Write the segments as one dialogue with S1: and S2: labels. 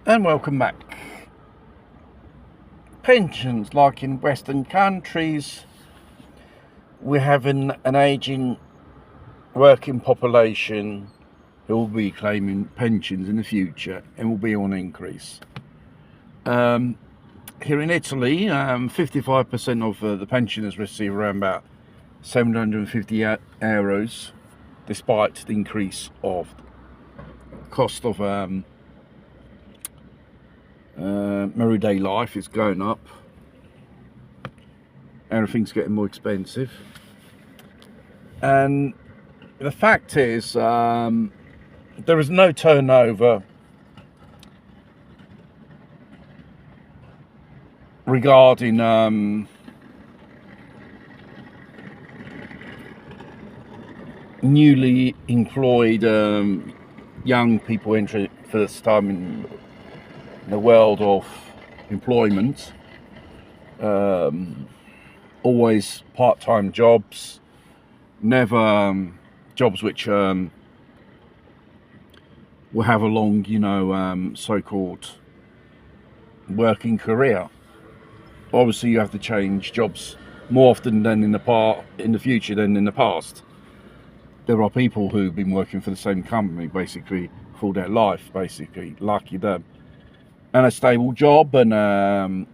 S1: And welcome back. Pensions, like in Western countries, we're having an ageing working population who will be claiming pensions in the future and will be on increase. Here in Italy, 55% of the pensioners receive around about 750 euros, despite the increase of cost of everyday life is going up. Everything's getting more expensive, and the fact is there is no turnover regarding newly employed young people entering for this time in the world of employment. Always part-time jobs, never jobs which will have a long, so-called working career. Obviously, you have to change jobs more often than in the future than in the past. There are people who've been working for the same company basically for their life, basically, lucky them, and a stable job and a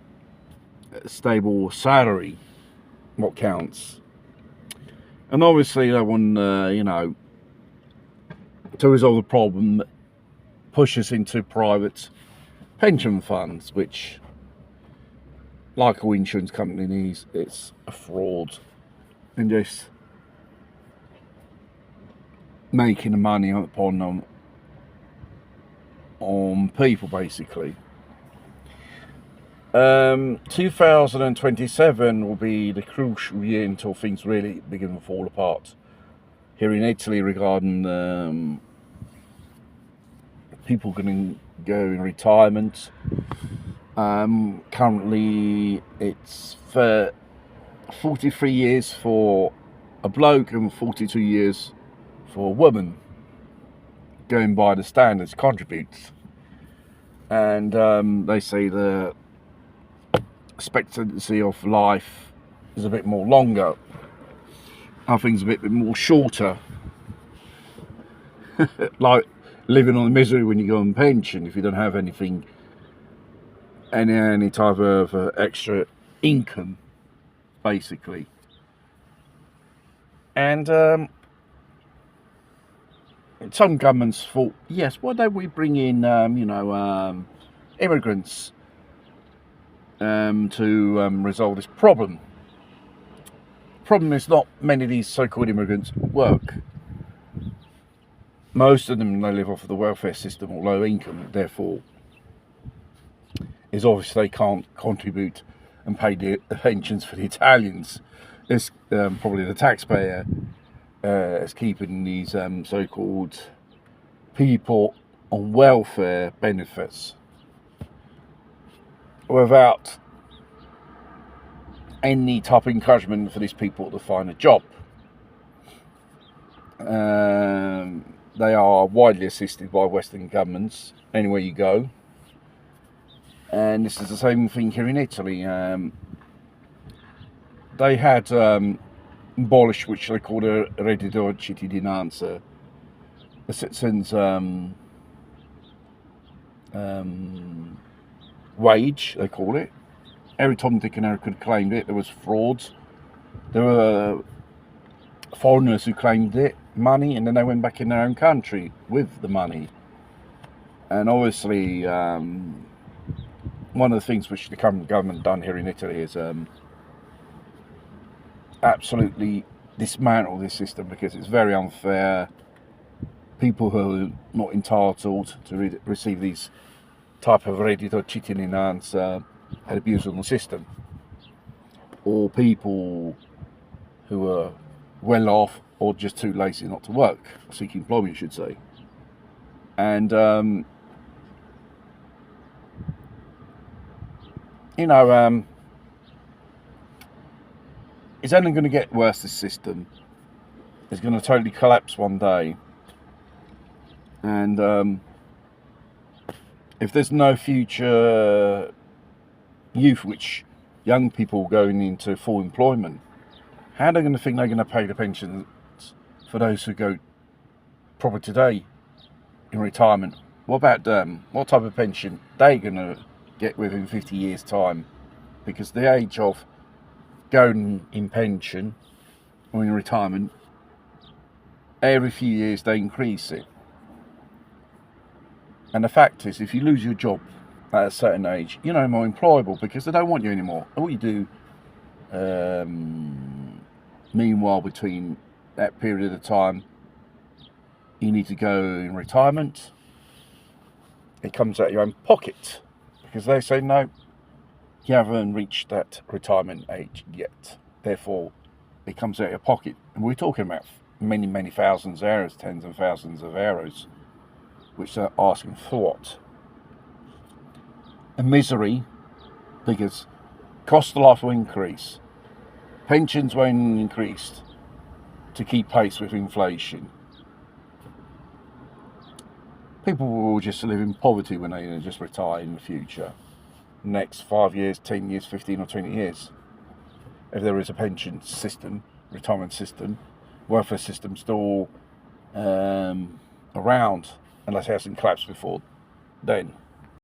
S1: stable salary, what counts. And obviously they want, to resolve the problem, push us into private pension funds, which, like all insurance companies, it's a fraud and just making the money upon on people, basically. 2027 will be the crucial year until things really begin to fall apart here in Italy regarding people going to go in retirement. Currently it's for 43 years for a bloke and 42 years for a woman, going by the standards contributes. And they say the expectancy of life is a bit more longer. I think it's a bit more shorter. Like living on the misery when you go on pension if you don't have anything, any type of extra income, basically. And some governments thought, yes, why don't we bring in immigrants to resolve this problem. Problem is, not many of these so-called immigrants work. Most of them, they live off of the welfare system or low income, therefore is obvious they can't contribute and pay the pensions for the Italians. It's probably the taxpayer is keeping these so-called people on welfare benefits without any type of encouragement for these people to find a job. They are widely assisted by Western governments anywhere you go, and this is the same thing here in Italy. They had abolished, which they called a reddito cittadinanza, the citizens' wage, they call it. Every Tom, Dick and Harry could have claimed it. There was frauds. There were foreigners who claimed it, money, and then they went back in their own country with the money. And obviously, one of the things which the current government done here in Italy is absolutely dismantle this system, because it's very unfair. People who are not entitled to receive these type of reddito cittadinanza had abused on the system, or people who are well off or just too lazy not to work, seek employment, you should say. And it's only going to get worse. This system is going to totally collapse one day, and if there's no future youth, which young people going into full employment, how are they going to think they're going to pay the pensions for those who go proper today in retirement? What about them? What type of pension they going to get within 50 years' time? Because the age of going in pension or in retirement, every few years they increase it. And the fact is, if you lose your job at a certain age, you're no more employable because they don't want you anymore. And what you do, meanwhile, between that period of time, you need to go in retirement. It comes out of your own pocket because they say, no, you haven't reached that retirement age yet. Therefore, it comes out of your pocket. And we're talking about many, many thousands of euros, tens of thousands of euros, which they're asking for what? A misery, because cost of life will increase. Pensions won't increase to keep pace with inflation. People will just live in poverty when they just retire in the future. Next 5 years, 10 years, 15 or 20 years. If there is a pension system, retirement system, welfare system still around, unless it hasn't collapsed before then.